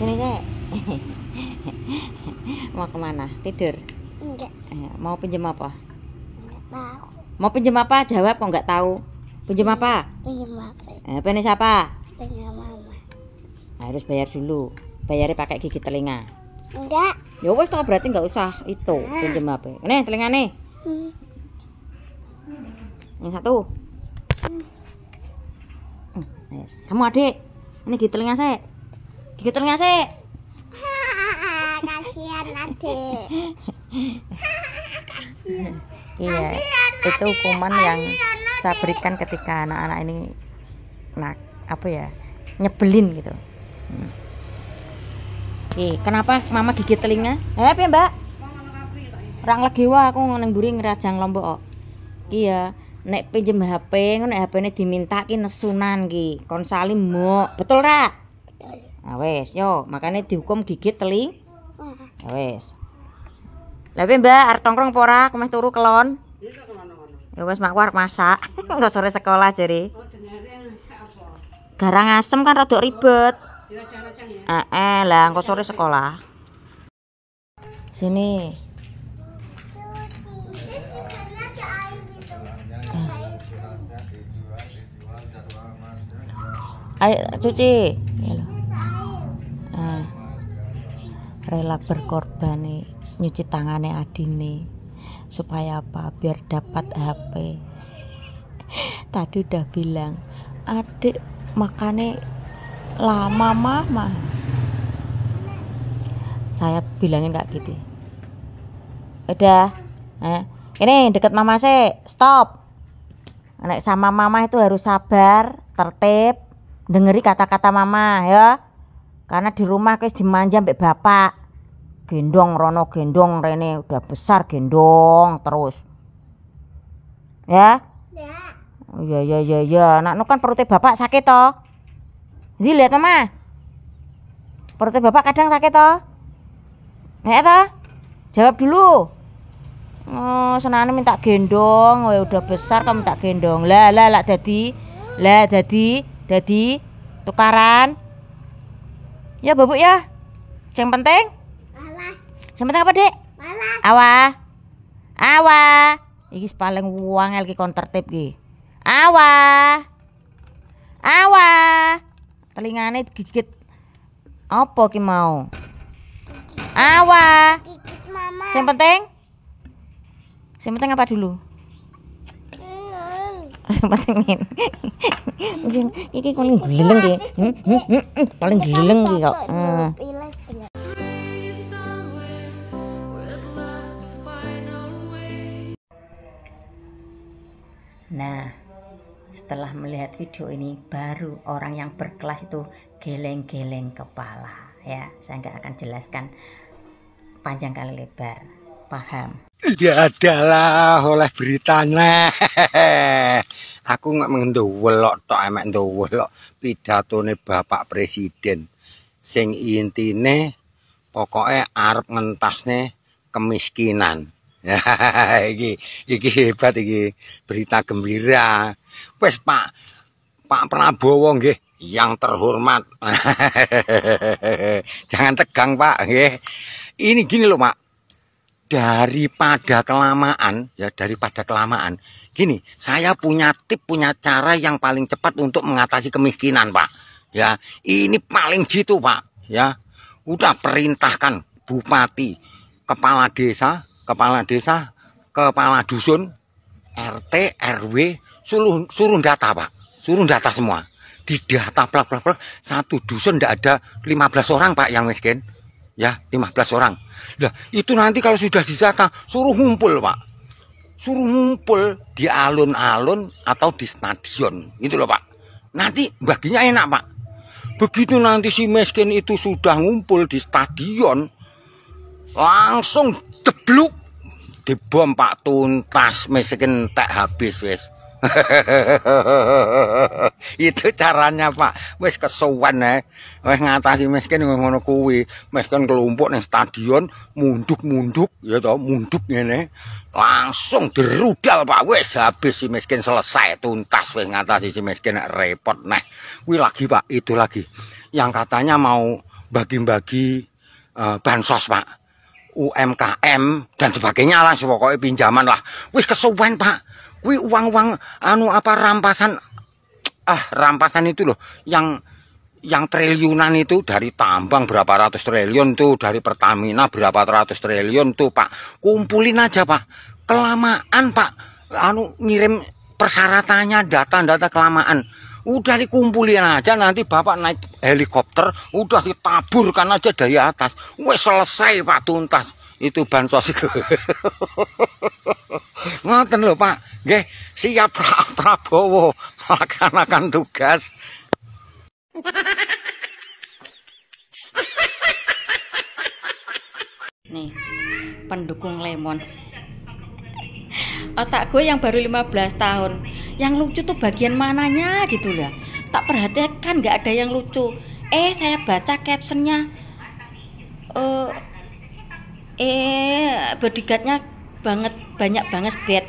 Sini saya. Mau kemana? Tidur? Enggak. Mau pinjam apa? Enggak tahu. Mau pinjam apa? Jawab kok nggak tahu. Pinjam apa? Pinjam apa? Pengen siapa? Pinjam mama. Harus bayar dulu. Bayarnya pakai gigi telinga. Enggak. Ya wes toh berarti nggak usah itu pinjam apa. Ini telinga nih. Yang satu. Kamu adik. Ini gigi telinga saya. Gigi telinga saya. Kasihan adik. Iya, itu hukuman yang saya berikan ketika anak-anak ini nyebelin gitu. Kenapa mama gigit telinga? Piye, Mbak? Orang lagi wah aku nang mburi ngrajang Lombok kok. Iya, nek pinjem HP ngono HP-ne dimintaki nesunan ki. Kon salim mok. Betul ra? Betul. Nah wes, yo, makanya dihukum gigit teling. Ya wes. Lah piye, Mbak? Arep tongkrong apa ora? Aku meh turu kelon. Ya wes mak arep masak. Engko sore sekolah jare. Garang asem kan rada ribet. Lah engko sore sekolah. Sini. Ayo cuci. Ya loh. Rela berkorban nih nyuci tangannya adine supaya apa? Biar dapat HP. Tadi udah bilang, adik makannya lama mama. Saya bilangin nggak gitu. Udah, ini deket mama sih, stop. Nek sama mama itu harus sabar, tertib, dengeri kata-kata mama ya. Karena di rumah guys dimanja mbak bapak. Gendong rono gendong rene udah besar gendong terus. Ya? Ya. Ya. Anak kan perutnya bapak sakit toh. Jadi lihat mama. Perutnya bapak kadang sakit toh. Toh? Jawab dulu. Oh, senane minta gendong, udah besar kamu minta gendong. Lah dadi tukaran. Ya babuk ya. Yang penting? Malas. Yang penting apa, Dek? Malas. Awa. Iki paling wangel ki kon tertib ki. Awa. Telingane gigit apa ki mau? Awa. Gigit mama. Yang penting apa dulu? Yang penting iki paling geleng ki. Paling geleng ki kok. Nah, setelah melihat video ini baru orang yang berkelas itu geleng-geleng kepala ya. Saya nggak akan jelaskan panjang kali lebar, paham? Ya adalah oleh beritanya. Aku nggak mengendowelok tok emek ndowelok pidatone Bapak Presiden. Sing intine pokoknya arep ngentasne kemiskinan. Ya, iki hebat iki, berita gembira. Wes Pak Prabowo nggih, yang terhormat. Jangan tegang Pak nggih. Ini gini loh Pak. Daripada kelamaan, gini, saya punya tip, punya cara yang paling cepat untuk mengatasi kemiskinan, Pak. Ya, ini paling jitu, Pak. Ya, udah perintahkan bupati, kepala desa, kepala dusun, RT, RW, suruh data, Pak. Suruh data semua. Di data plak. Satu dusun ndak ada 15 orang, Pak, yang miskin. Ya, 15 orang. Nah, itu nanti kalau sudah didata, suruh ngumpul, Pak. Suruh ngumpul di alun-alun atau di stadion. Gitu loh, Pak. Nanti baginya enak, Pak. Begitu nanti si miskin itu sudah ngumpul di stadion, langsung jebluk. Dibom, Pak, tuntas, miskin tak habis, wes. Itu caranya Pak, wis kesuwen wis ngatasi miskin ngono kuwi. Miskin kelompok ning stadion munduk ya toh, munduk ngene langsung dirudal Pak, wis habis si miskin, selesai tuntas wis ngatasi si miskin. Repot kuwi lagi Pak, itu lagi yang katanya mau bagi-bagi bansos Pak, UMKM dan sebagainya lah, pokoknya pinjaman lah. Wis kesuwen Pak, kuwi uang-uang rampasan, rampasan itu loh, yang triliunan itu, dari tambang berapa ratus triliun tuh, dari Pertamina berapa ratus triliun tuh Pak. Kumpulin aja Pak, kelamaan Pak, ngirim persyaratannya, data-data kelamaan. Udah dikumpulin aja, nanti Bapak naik helikopter, udah ditaburkan aja dari atas. Wes selesai Pak, tuntas itu bansos itu. Ngoten lho Pak, nggih, siap Pak Prabowo melaksanakan tugas. Nih, pendukung Lemon. Otak gue yang baru 15 tahun, yang lucu tuh bagian mananya gitu lah. Tak perhatikan nggak ada yang lucu. Saya baca captionnya, bodyguardnya banyak banget bed.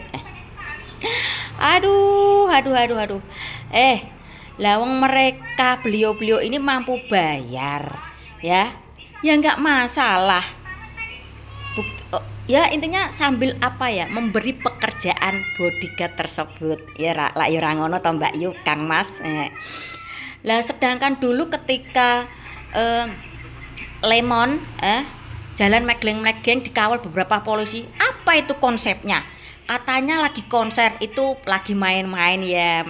Aduh. Lawang mereka beliau ini mampu bayar, ya nggak masalah. Ya intinya sambil memberi pekerjaan bodyguard tersebut, ya lah ora ngono to Mbak Yu, Kang Mas. Lah sedangkan dulu ketika Lemon jalan megleng-megleng dikawal beberapa polisi, apa itu konsepnya? Katanya lagi konser, itu lagi main-main ya,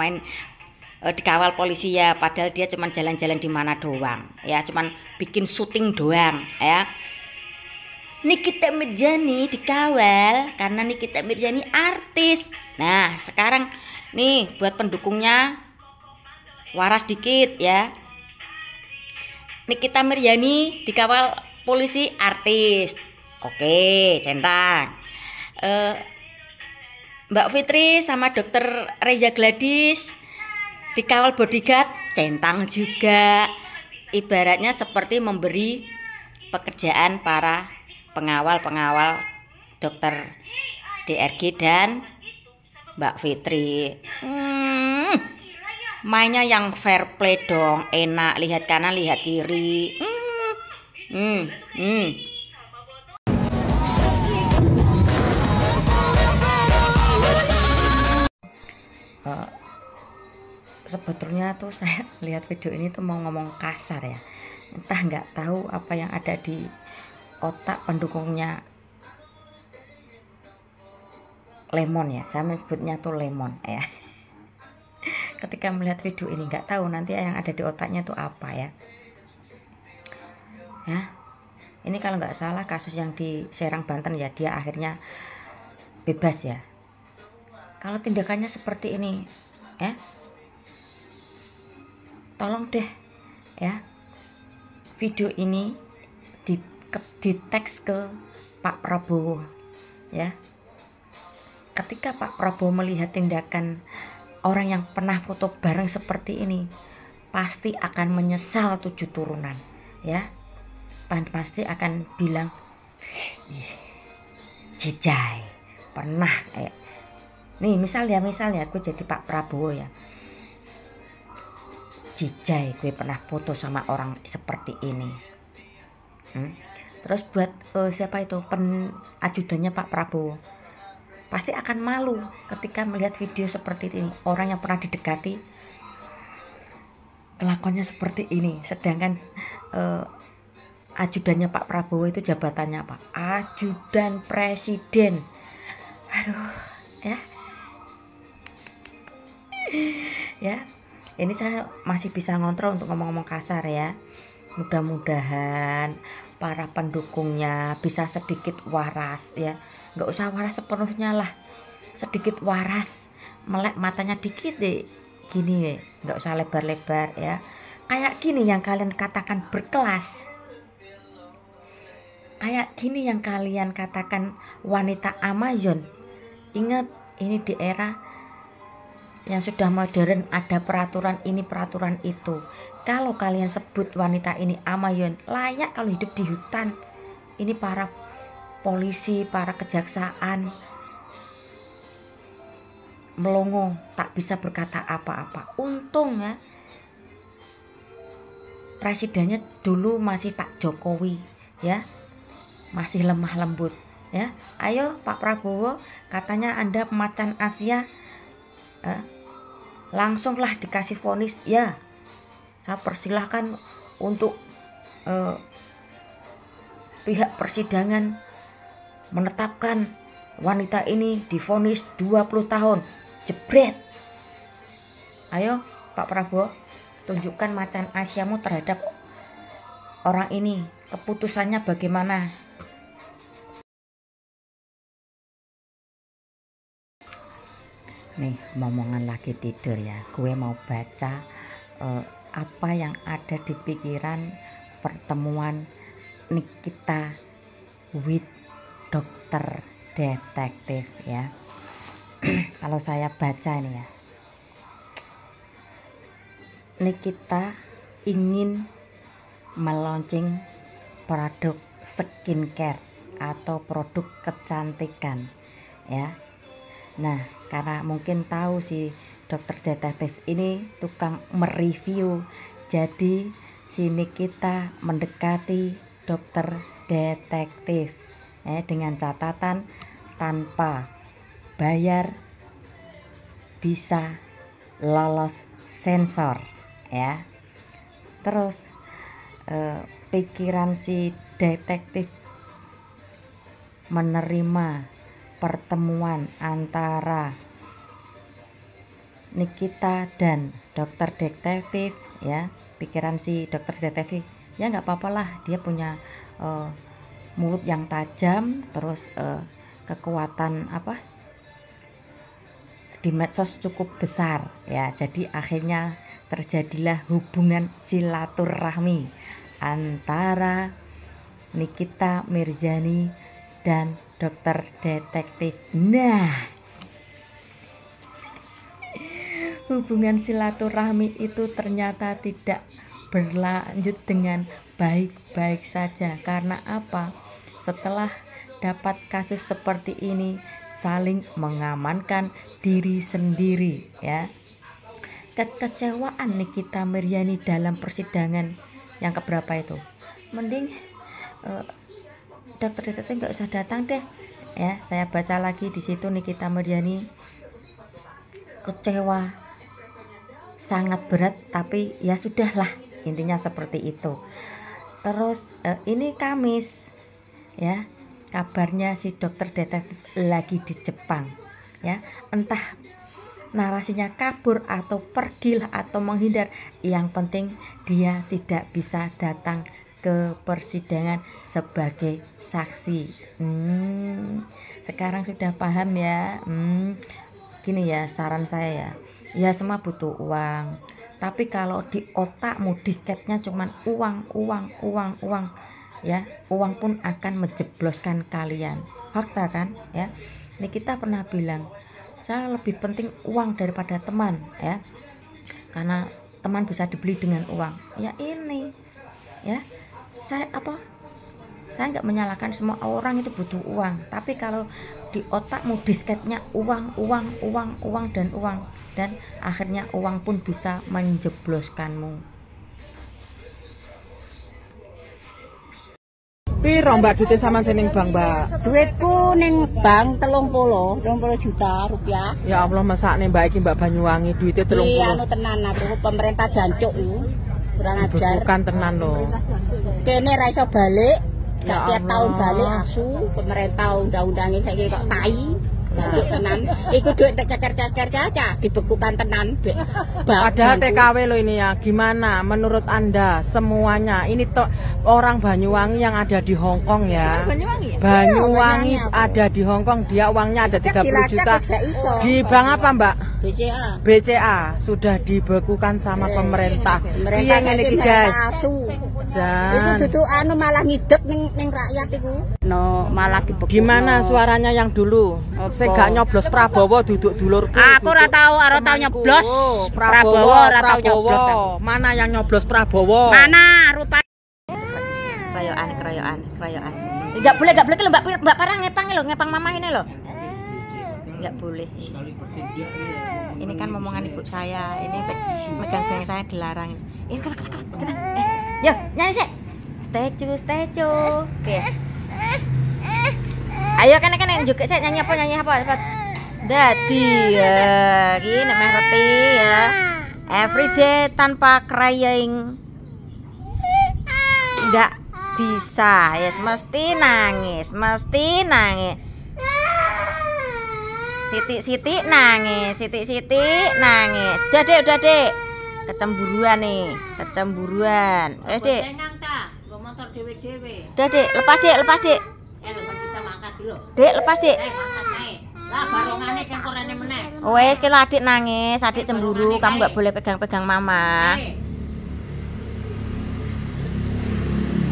dikawal polisi ya, padahal dia cuma jalan-jalan di mana doang ya, cuman bikin syuting doang ya. Nikita Mirzani dikawal karena Nikita Mirzani artis. Nah sekarang nih buat pendukungnya waras dikit ya, Nikita Mirzani dikawal polisi artis, oke, centang. Mbak Fitri sama Dokter Reza Gladys dikawal bodyguard, centang juga. Ibaratnya seperti memberi pekerjaan para pengawal Dokter DRG dan Mbak Fitri. Mainnya yang fair play dong, enak, lihat kanan lihat kiri. Sebetulnya tuh saya lihat video ini tuh mau ngomong kasar ya, entah nggak tahu apa yang ada di otak pendukungnya Lemon ya, saya menyebutnya tuh Lemon ya. Ketika melihat video ini nggak tahu nanti yang ada di otaknya tuh apa ya. Ini kalau nggak salah kasus yang di Serang Banten ya, dia akhirnya bebas ya. Kalau tindakannya seperti ini ya, tolong deh ya, video ini di teks ke Pak Prabowo ya. Ketika Pak Prabowo melihat tindakan orang yang pernah foto bareng seperti ini, pasti akan menyesal 7 turunan ya. Pasti akan bilang, jejai pernah nih misalnya gue jadi Pak Prabowo ya, jejai gue pernah foto sama orang seperti ini. Terus buat siapa itu ajudannya Pak Prabowo, pasti akan malu ketika melihat video seperti ini, orang yang pernah didekati kelakuannya seperti ini. Sedangkan ajudannya Pak Prabowo itu jabatannya apa? Ajudan Presiden. Aduh ya ini saya masih bisa ngontrol untuk ngomong-ngomong kasar ya. Mudah-mudahan para pendukungnya bisa sedikit waras ya, nggak usah waras sepenuhnya lah, sedikit waras, melek matanya dikit deh gini, nggak usah lebar-lebar ya, kayak gini yang kalian katakan berkelas, kayak gini yang kalian katakan wanita Amazon. Ingat, ini di era yang sudah modern, ada peraturan ini peraturan itu. Kalau kalian sebut wanita ini Amazon, layak kalau hidup di hutan. Ini para polisi, para kejaksaan melongo, tak bisa berkata apa-apa. Untung ya presidennya dulu masih Pak Jokowi ya, masih lemah lembut ya. Ayo Pak Prabowo, katanya Anda macan Asia, langsunglah dikasih vonis ya. Saya persilahkan untuk pihak persidangan menetapkan wanita ini divonis 20 tahun. Jebret. Ayo Pak Prabowo, tunjukkan macan Asiamu terhadap orang ini. Keputusannya bagaimana? Nih, momongan lagi tidur ya. Gue mau baca apa yang ada di pikiran pertemuan Nikita with dokter detektif ya. Kalau saya baca nih ya, Nikita ingin meluncing produk skincare atau produk kecantikan ya. Nah, karena mungkin tahu si dokter detektif ini tukang mereview, jadi si Nikita mendekati dokter detektif dengan catatan tanpa bayar bisa lolos sensor ya. Terus pikiran si detektif menerima pertemuan antara Nikita dan dokter detektif ya. Pikiran si dokter detektif, ya nggak apa-apalah, dia punya mulut yang tajam, terus kekuatan apa di medsos cukup besar ya. Jadi akhirnya terjadilah hubungan silaturahmi antara Nikita Mirzani dan dokter detektif. Nah, hubungan silaturahmi itu ternyata tidak berlanjut dengan baik-baik saja. Karena apa? Setelah dapat kasus seperti ini, saling mengamankan diri sendiri ya. Kekecewaan Nikita Mirzani dalam persidangan yang keberapa itu, mending dokter detektif nggak usah datang deh ya. Saya baca lagi di situ, Nikita Mirzani kecewa sangat berat, tapi ya sudahlah, intinya seperti itu. Terus ini Kamis ya, kabarnya si dokter detektif lagi di Jepang ya. Entah narasinya kabur atau pergi atau menghindar, yang penting dia tidak bisa datang ke persidangan sebagai saksi. Sekarang sudah paham ya. Gini ya, saran saya ya semua butuh uang, tapi kalau di otakmu disketnya cuman uang ya, uang pun akan menjebloskan kalian. Fakta kan ya. Nikita pernah bilang, saya lebih penting uang daripada teman ya, karena teman bisa dibeli dengan uang. Ya ini ya, saya nggak menyalahkan, semua orang itu butuh uang, tapi kalau di otakmu disketnya uang dan akhirnya uang pun bisa menjebloskanmu. Piro Mbak duitnya sama ning bank, Mbak? Duitku ning bank 30 juta rupiah. Ya Allah, masakne Mbak iki Mbak Banyuwangi duitnya 30. Iya, anu tenan aku pemerintah jancuk iku. Kurang ajar. Bukan tenan loh. Kene ra iso balik. Ya Tiap tahun balik asu pemerintah undang-undangnya saiki kok tai. Jancuk tenan. Iku duit tak ceker-ceker caca dibekukan tenan. Padahal TKW lo ini ya. Gimana menurut Anda semuanya? Ini orang Banyuwangi yang ada di Hong Kong ya. Banyuwangi ya? Banyuwangi ada di Hong Kong, dia uangnya ada 30 juta. Di bank apa Mbak? BCA. BCA sudah dibekukan sama pemerintah. Iya ngene iki guys. Itu duduk anu malah ngidek ning rakyat iku. No, malah dibekukan. Gimana suaranya yang dulu? Saya gak nyoblos Prabowo, duduk dulurku. Aku ora tau nyoblos. Prabowo ora tau nyoblos. Mana yang nyoblos Prabowo? Mana rupa Keroyokan. Enggak boleh kalau Mbak Parang ngepang mama ini loh. Enggak boleh. Ini kan momongan ibu saya, ini megang saya dilarang. Kita Yo, nyanyi sih. Statue. Oke. Ayo kan juga saya nyanyi apa cepat. Dadi ya, gini meh reti ya. Everyday tanpa crying. Enggak bisa, ya mesti nangis. Siti nangis. Udah dek. Kecemburuan nih, Dek. Motor dewe-dewe. Udah dek, lepas dek. Kita mangkat dulu. Dek, lepas dek. Mangkat naik. Lah barongane keng korene meneh. Wes, kira adik nangis, adik cemburu, kamu nggak boleh pegang-pegang mama.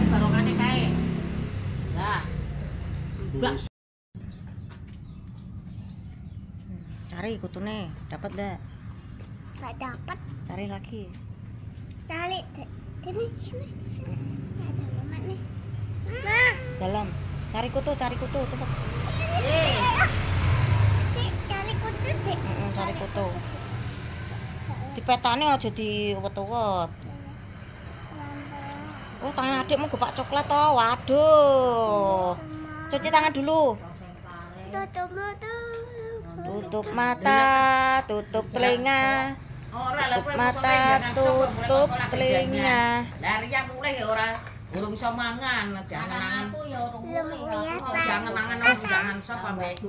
Barongane kae. Lah. Cari kutune, dapat dah. Nggak dapat. Cari lagi. Cari. Sini. Ada mama nih. Nah. Dalam. Cari kutu, cepet. Cari kutu deh. Cari kutu. Di petane aja diuwet-uwet. Oh, tangan adikmu gepak coklat toh. Waduh. Cuci tangan dulu. Tutup mata, tutup telinga. Tutup mata, tutup telinga. Dari yang mulai ya ora urung iso mangan, jangan-angan. Belum kelihatan. Jangan-angan jangan sapa mbek.